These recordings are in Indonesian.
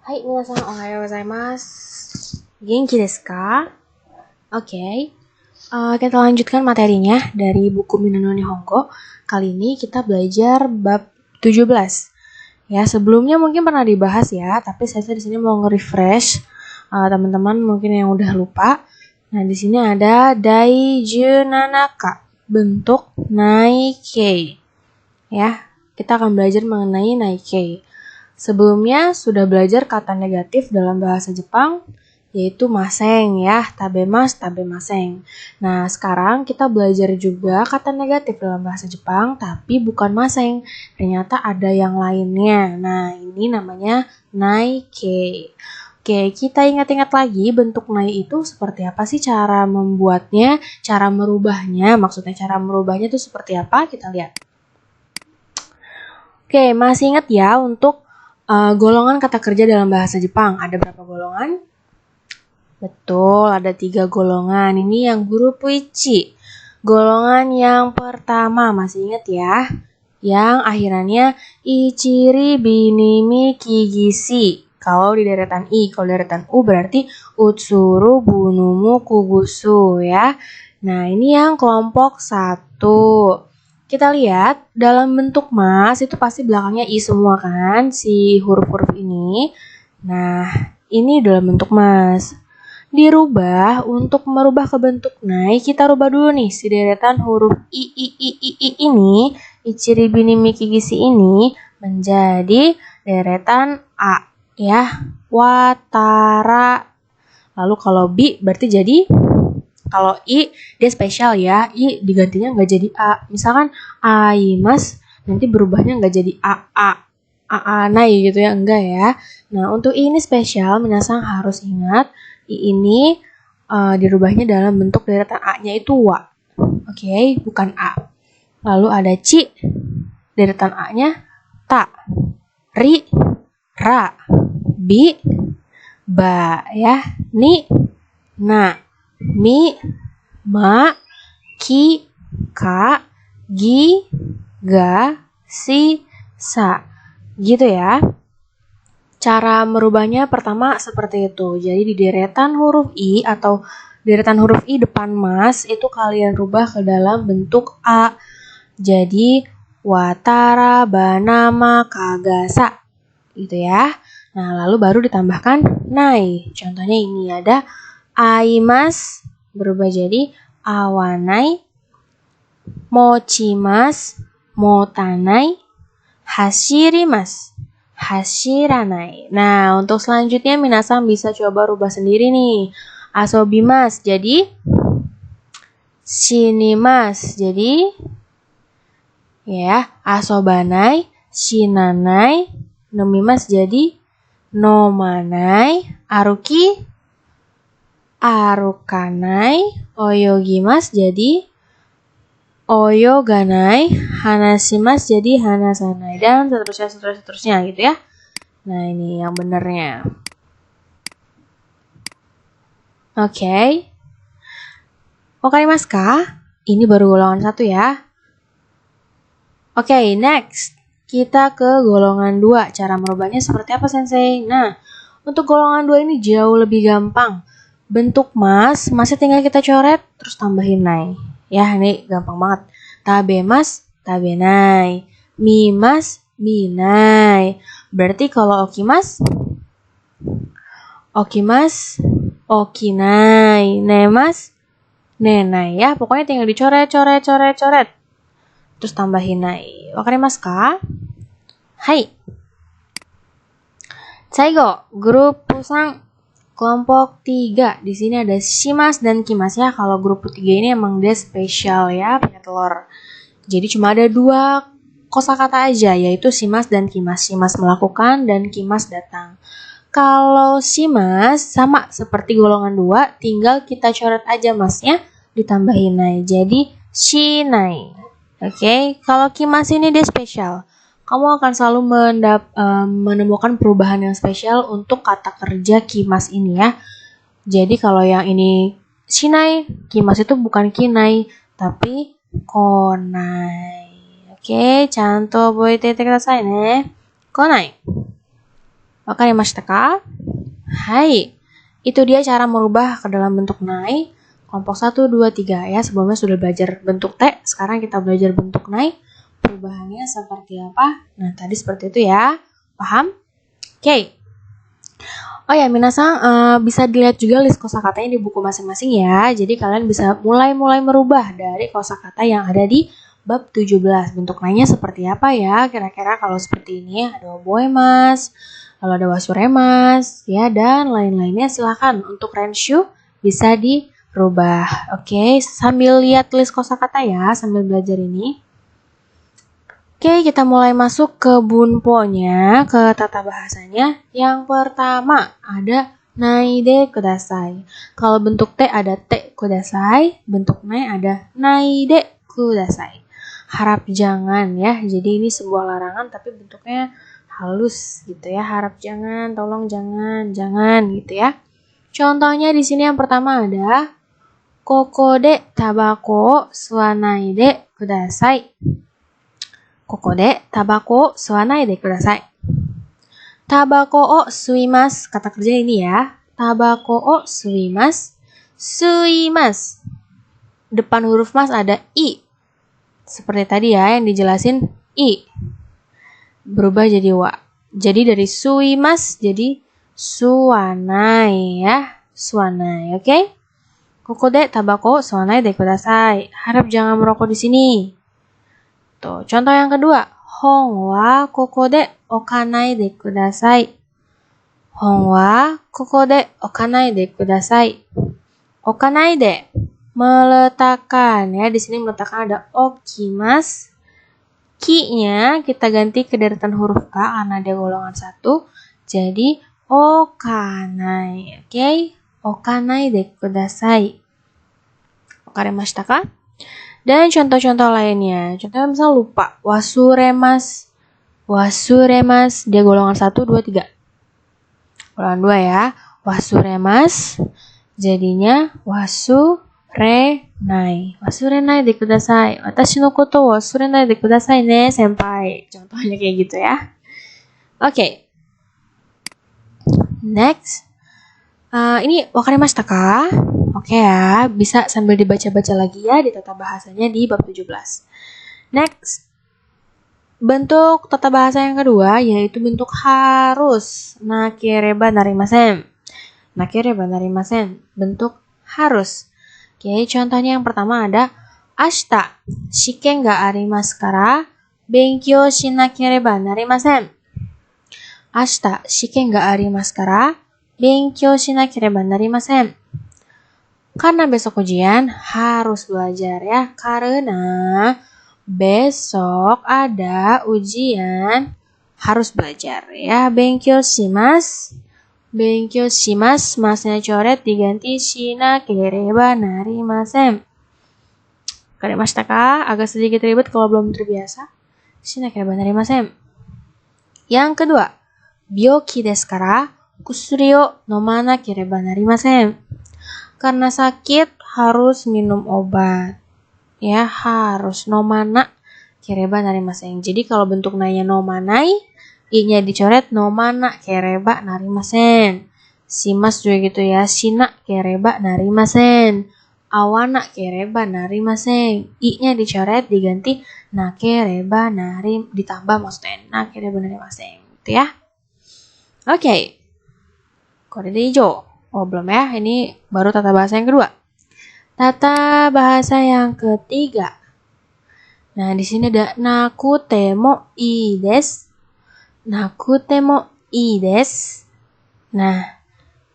Hai, minasan ohayo gozaimasu. Genki desu ka? Oke. Kita lanjutkan materinya dari buku Minano Nihongo. Kali ini kita belajar bab 17. Ya, sebelumnya mungkin pernah dibahas ya, tapi saya di sini mau nge-refresh teman-teman mungkin yang udah lupa. Nah, di sini ada daiju nanaka, bentuk naikei. Ya, kita akan belajar mengenai naikei. Sebelumnya sudah belajar kata negatif dalam bahasa Jepang, yaitu maseng ya, tabemas, tabemaseng. Nah, sekarang kita belajar juga kata negatif dalam bahasa Jepang, tapi bukan maseng. Ternyata ada yang lainnya. Nah, ini namanya naikei. Oke, kita ingat-ingat lagi bentuk nai itu seperti apa sih cara membuatnya, cara merubahnya. Maksudnya cara merubahnya itu seperti apa? Kita lihat. Oke, masih ingat ya untuk golongan kata kerja dalam bahasa Jepang. Ada berapa golongan? Betul, ada 3 golongan. Ini yang huruf ichi. Golongan yang pertama, masih ingat ya? Yang akhirannya ichiri, binimi, kigisi. Kalau di deretan i, kalau di deretan u berarti utsuru, bunumu, kugusu ya. Nah, ini yang kelompok 1. Kita lihat dalam bentuk mas itu pasti belakangnya i semua kan, si huruf-huruf ini. Nah, ini dalam bentuk mas. Dirubah, untuk merubah ke bentuk nai, kita rubah dulu nih si deretan huruf i ini, ichiri bini miki gisi ini menjadi deretan a ya. Watara. Lalu kalau bi berarti jadi, kalau I dia spesial ya, I digantinya nggak jadi A. Misalkan aimas nanti berubahnya nggak jadi nai gitu ya, enggak ya. Nah, untuk I ini spesial, minasang harus ingat I ini dirubahnya dalam bentuk deretan A-nya itu wa. Oke, bukan A. Lalu ada ci, deretan A-nya ta, ri, ra, bi, ba ya, ni, na, mi, ma, ki, ka, gi, ga, si, sa. Gitu ya. Cara merubahnya pertama seperti itu. Jadi di deretan huruf i atau deretan huruf i depan mas itu kalian rubah ke dalam bentuk a. Jadi watara, banama, kagasa. Gitu ya. Nah, lalu baru ditambahkan nai. Contohnya ini ada aimas berubah jadi awanai, mochimas, motanai, hashirimas, hashiranai. Nah, untuk selanjutnya minasang bisa coba rubah sendiri nih. Asobimas jadi shinimas. Jadi ya, asobanai, shinanai, nomimas jadi nomanai, aruki, arukanai, oyogimas jadi oyoganai, hanashimas jadi hanasanai, dan seterusnya gitu ya. Nah, ini yang benernya. Oke. Wakarimasu ka? Ini baru golongan 1 ya. Oke, next. Kita ke golongan 2. Cara merubahnya seperti apa, Sensei? Nah, untuk golongan 2 ini jauh lebih gampang. Bentuk masnya tinggal kita coret, terus tambahin nai. Ya, ini gampang banget. Tabemas, tabenai. Mimas, minai. Berarti kalau okimas, okimas, okinai. Nemas, nenai ya. Pokoknya tinggal dicoret. Terus tambahin nai. Wakarimasu ka? Hai. Saigo, grup pusang kelompok 3. Di sini ada shimas dan kimas ya. Kalau grup 3 ini emang dia spesial ya, punya telur. Jadi cuma ada 2 kosakata aja, yaitu shimas dan kimas. Shimas melakukan dan kimas datang. Kalau shimas sama seperti golongan 2, tinggal kita coret aja masnya, ditambahin nai. Jadi shinai. Oke, kalau kimas ini dia spesial. Kamu akan selalu menemukan perubahan yang spesial untuk kata kerja kimas ini ya. Jadi kalau yang ini shinai, kimas itu bukan kinai, tapi konai. Oke, chanto oboete kudasai ne. Konai. Wakarimashita ka? Hai. Itu dia cara merubah ke dalam bentuk nai. Kelompok 1, 2, 3 ya. Sebelumnya sudah belajar bentuk T, sekarang kita belajar bentuk nai. Perubahannya seperti apa? Nah, tadi seperti itu ya. Paham? Oke. Oh ya, minasang bisa dilihat juga list kosakatanya di buku masing-masing ya. Jadi kalian bisa mulai merubah dari kosakata yang ada di bab 17. Bentuk nainya seperti apa ya? Kira-kira kalau seperti ini ada oboemas, lalu ada wasuremas, ya, dan lain-lainnya. Silahkan untuk renshu bisa dirubah. Oke, sambil lihat list kosakata ya, sambil belajar ini. Oke, kita mulai masuk ke bunponya, ke tata bahasanya. Yang pertama ada naide kudasai. Kalau bentuk T ada te kudasai, bentuk nai ada naide kudasai. Harap jangan ya, jadi ini sebuah larangan tapi bentuknya halus gitu ya. Harap jangan, tolong jangan gitu ya. Contohnya di sini yang pertama ada koko de tabako suwanai de kudasai. Koko de tabako suwanai de kudasai. Tabako o suimasu. Kata kerja ini ya. Tabako o suimasu. Suimasu. Depan huruf mas ada i. Seperti tadi ya yang dijelasin i. Berubah jadi wa. Jadi dari suimasu jadi suwanai ya. Suwanai, oke? Okay? Koko de tabako suwanai de kudasai. Harap jangan merokok di sini. Tuh, contoh yang kedua, hon wa koko de okanai de kudasai. Hon wa koko de okanai de kudasai. Okanai de meletakkan ya, di sini meletakkan ada okimas. Ki-nya kita ganti ke deretan huruf K karena dia golongan 1. Jadi okanai. Oke, okay? Okanai de kudasai. Wakarimashita ka? Dan contoh-contoh lainnya. Contohnya misalnya lupa. Wasuremas. Wasuremas. Dia golongan 1, 2, 3. Golongan 2 ya. Wasuremas. Jadinya wasurenai. Wasurenai de kudasai. Watashi no koto wasurenai de kudasai ne, senpai. Contohnya kayak gitu ya. Oke. Next. Ini wakarimashita ka? Oke ya, bisa sambil dibaca-baca lagi ya di tata bahasanya di bab 17. Next, bentuk tata bahasa yang kedua yaitu bentuk harus. Nakereba narimasen. Nakereba narimasen, bentuk harus. Oke, contohnya yang pertama ada ashita shiken ga arimasu kara benkyou shinakereba narimasen. Ashita shiken ga arimasu kara benkyou shinakereba narimasen. Karena besok ujian harus belajar ya. Karena besok ada ujian harus belajar ya. Benkyou shimasu. Benkyou shimasu. Masnya coret diganti shinakereba narimasen. Wakarimashita ka? Agak sedikit ribet kalau belum terbiasa. Shinakereba narimasen. Yang kedua, byoki desu kara kusuri o nomanakereba narimasen. Karena sakit harus minum obat. Ya, harus nomana kereba narimasen. Jadi kalau bentuk nanya nomanai, i-nya dicoret nomana kereba narimasen. Simas juga gitu ya. Shina kereba narimasen. Awana kereba narimasen. I-nya dicoret diganti nakereba ditambah maksudnya nakereba narimasen. Gitu ya. Oke. Kode ijo. Oh belum ya, ini baru tata bahasa yang kedua. Tata bahasa yang ketiga. Nah di sini ada nakutemo ii desu. Nakutemo ii desu. Nah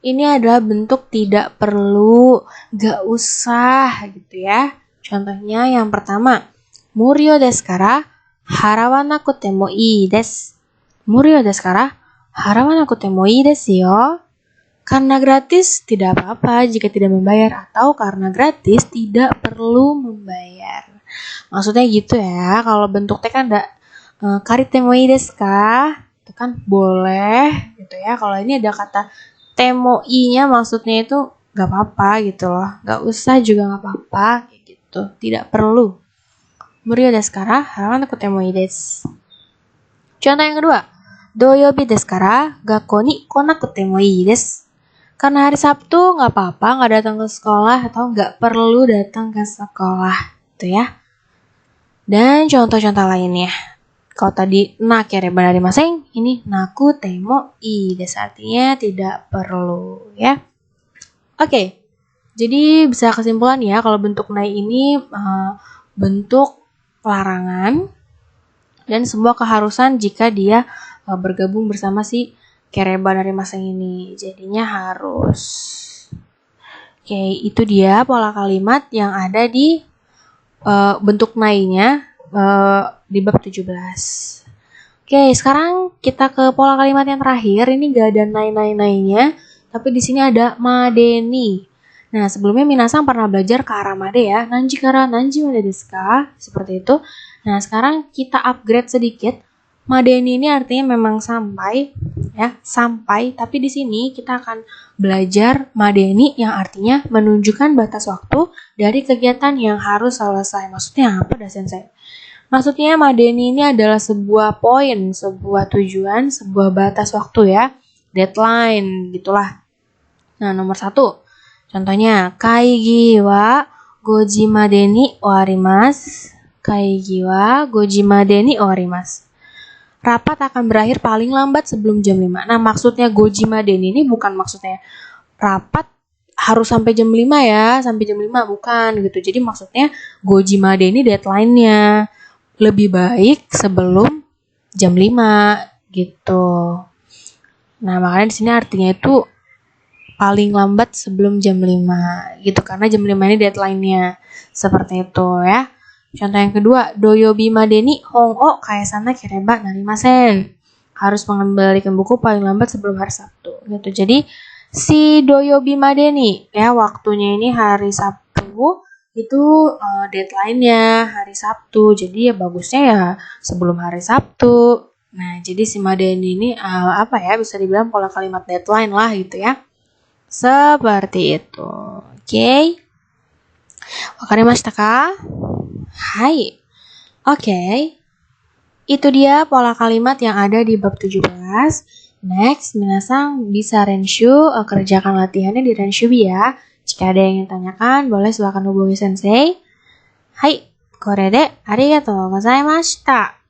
ini adalah bentuk tidak perlu, gak usah gitu ya. Contohnya yang pertama, murio desu kara harawanakutte mo ii desu. Murio desu kara harawanakutte mo ii desu yo. Karena gratis tidak apa-apa jika tidak membayar, atau karena gratis tidak perlu membayar. Maksudnya gitu ya. Kalau bentuk T kan ada karitemoi desu ka? Itu kan boleh gitu ya. Kalau ini ada kata temoi-nya maksudnya itu gak apa-apa gitu loh. Gak usah juga gak apa-apa kayak gitu. Tidak perlu. Murio desu kara harawanakutte mo ii desu. Contoh yang kedua. Doyobi desu kara, gakkou ni konakute mo ii desu. Karena hari Sabtu nggak apa-apa nggak datang ke sekolah atau nggak perlu datang ke sekolah, tuh ya. Dan contoh-contoh lainnya. Kalau tadi nakereba narimasen, ini nakute mo ii desu, artinya tidak perlu ya. Oke. Jadi bisa kesimpulan ya kalau bentuk nai ini bentuk larangan dan sebuah keharusan jika dia bergabung bersama si kereba narimasen ini. Jadinya harus. Oke, itu dia pola kalimat yang ada di bentuk nainya di bab 17. Oke, sekarang kita ke pola kalimat yang terakhir. Ini gak ada nai-nai-nainya, tapi di sini ada madeni. Nah, sebelumnya minasang pernah belajar ke arah made ya. Nanji kara nanji made desu ka? Seperti itu. Nah, sekarang kita upgrade sedikit. Madeni ini artinya memang sampai ya, sampai, tapi di sini kita akan belajar madeni yang artinya menunjukkan batas waktu dari kegiatan yang harus selesai. Maksudnya apa dah sensei? Maksudnya madeni ini adalah sebuah poin, sebuah tujuan, sebuah batas waktu ya. Deadline gitulah. Nah, nomor 1. Contohnya, kaigi wa 5 時までに終わります. Kaigi wa 5 時までに終わります. Rapat akan berakhir paling lambat sebelum jam 5. Nah, maksudnya goji madeni ini bukan maksudnya rapat harus sampai jam 5 ya, sampai jam 5 bukan gitu. Jadi maksudnya goji madeni deadline-nya lebih baik sebelum jam 5 gitu. Nah, makanya di sini artinya itu paling lambat sebelum jam 5 gitu, karena jam 5 ini deadline-nya. Seperti itu ya. Contoh yang kedua, doyobi madeni hong o kaesana kereba narimasen. Harus mengembalikan buku paling lambat sebelum hari Sabtu gitu. Jadi si doyobi madeni ya, waktunya ini hari Sabtu, itu deadline-nya hari Sabtu. Jadi ya bagusnya ya sebelum hari Sabtu. Nah, jadi si madeni ini apa ya, bisa dibilang pola kalimat deadline lah gitu ya. Seperti itu. Oke. Wakarimashita ka? Hai. Oke. Itu dia pola kalimat yang ada di bab 17. Next, minasang bisa renshu, kerjakan latihannya di renshubi ya. Jika ada yang ingin tanyakan, boleh silakan hubungi sensei. Hai, kore de arigatou gozaimashita.